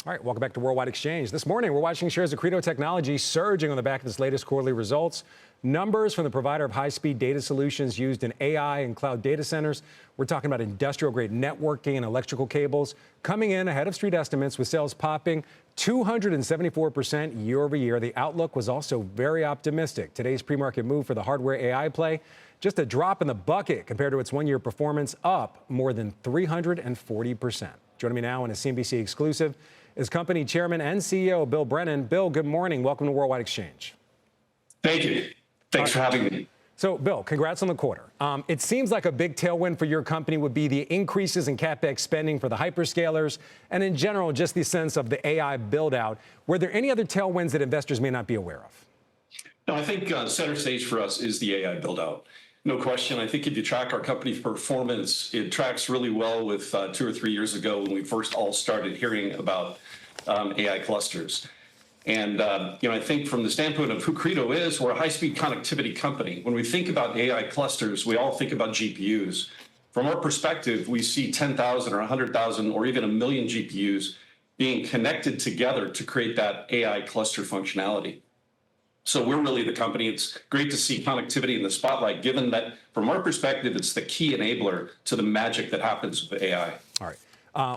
All right, welcome back to Worldwide Exchange. This morning, we're watching shares of Credo Technology surging on the back of this latest quarterly results. Numbers from the provider of high-speed data solutions used in AI and cloud data centers. We're talking about industrial-grade networking and electrical cables coming in ahead of street estimates, with sales popping 274% year over year. The outlook was also very optimistic. Today's pre-market move for the hardware AI play, just a drop in the bucket compared to its one-year performance, up more than 340%. Joining me now in a CNBC exclusive is company chairman and CEO Bill Brennan. Bill, good morning. Welcome to Worldwide Exchange. Thank you. Thanks for having me. So, Bill, congrats on the quarter. It seems like a big tailwind for your company would be the increases in CapEx spending for the hyperscalers and, in general, just the sense of the AI build-out. Were there any other tailwinds that investors may not be aware of? No, I think center stage for us is the AI build-out. No question. I think if you track our company's performance, it tracks really well with 2 or 3 years ago when we first all started hearing about AI clusters. And, I think from the standpoint of who Credo is, we're a high-speed connectivity company. When we think about AI clusters, we all think about GPUs. From our perspective, we see 10,000 or 100,000 or even 1 million GPUs being connected together to create that AI cluster functionality. So we're really the company. It's great to see connectivity in the spotlight, given that from our perspective, it's the key enabler to the magic that happens with AI. All right.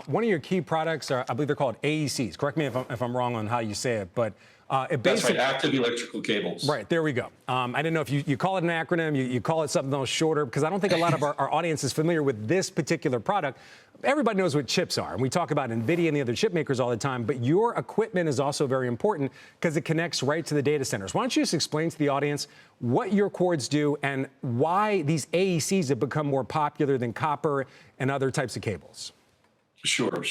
One of your key products are, I believe they're called AECs. Correct me if I'm wrong on how you say it, but that's right, active electrical cables. Right, there we go. I didn't know if you call it an acronym, you call it something else shorter, because I don't think a lot of our audience is familiar with this particular product. Everybody knows what chips are, and we talk about NVIDIA and the other chip makers all the time, but your equipment is also very important because it connects right to the data centers. Why don't you just explain to the audience what your cords do and why these AECs have become more popular than copper and other types of cables? Sure.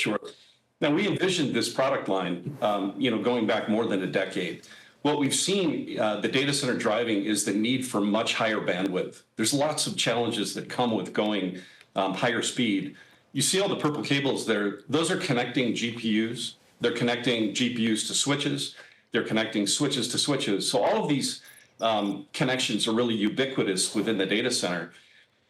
Now, we envisioned this product line, going back more than a decade. What we've seen, the data center driving, is the need for much higher bandwidth. There's lots of challenges that come with going higher speed. You see all the purple cables there. Those are connecting GPUs. They're connecting GPUs to switches. They're connecting switches to switches. So all of these connections are really ubiquitous within the data center.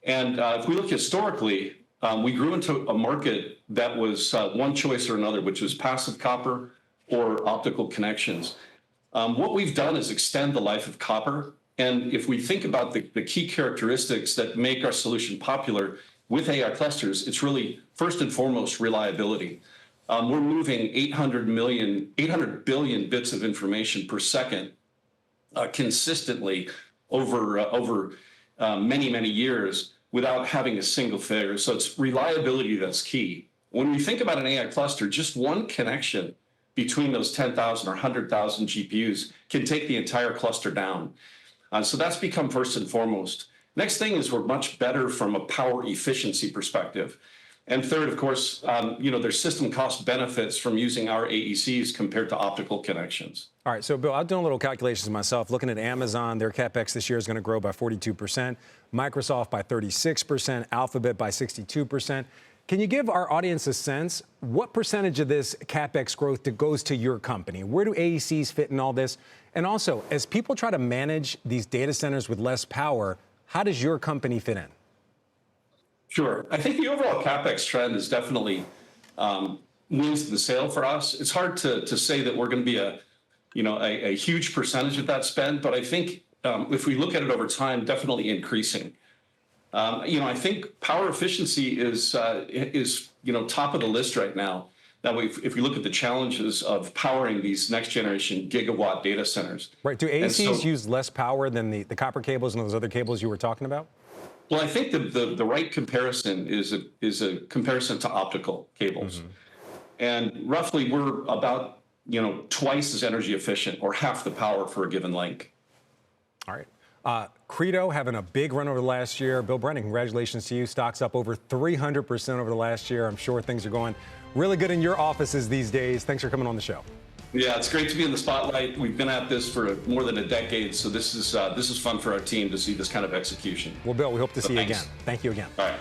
And if we look historically, we grew into a market that was one choice or another, which was passive copper or optical connections. What we've done is extend the life of copper. And if we think about the key characteristics that make our solution popular with AI clusters, it's really, first and foremost, reliability. We're moving 800 billion bits of information per second consistently over many years without having a single failure. So it's reliability that's key. When we think about an AI cluster, just one connection between those 10,000 or 100,000 GPUs can take the entire cluster down. So that's become first and foremost. Next thing is we're much better from a power efficiency perspective. And third, of course, there's system cost benefits from using our AECs compared to optical connections. All right, so Bill, I've done a little calculations myself. Looking at Amazon, their CapEx this year is going to grow by 42%, Microsoft by 36%, Alphabet by 62%. Can you give our audience a sense, what percentage of this CapEx growth that goes to your company? Where do AECs fit in all this? And also, as people try to manage these data centers with less power, how does your company fit in? Sure. I think the overall CapEx trend is definitely wins the sale for us. It's hard to say that we're going to be a huge percentage of that spend, but I think if we look at it over time, definitely increasing. I think power efficiency is top of the list right now. Now, if we look at the challenges of powering these next generation gigawatt data centers. Right. Do AECs use less power than the copper cables and those other cables you were talking about? Well, I think the right comparison is a comparison to optical cables. Mm-hmm. And roughly we're about twice as energy efficient, or half the power for a given link. All right. Credo having a big run over the last year. Bill Brennan, congratulations to you. Stock's up over 300% over the last year. I'm sure things are going really good in your offices these days. Thanks for coming on the show. Yeah, it's great to be in the spotlight. We've been at this for more than a decade, so this is fun for our team to see this kind of execution. Well, Bill, we hope to see you again. Thank you again. All right.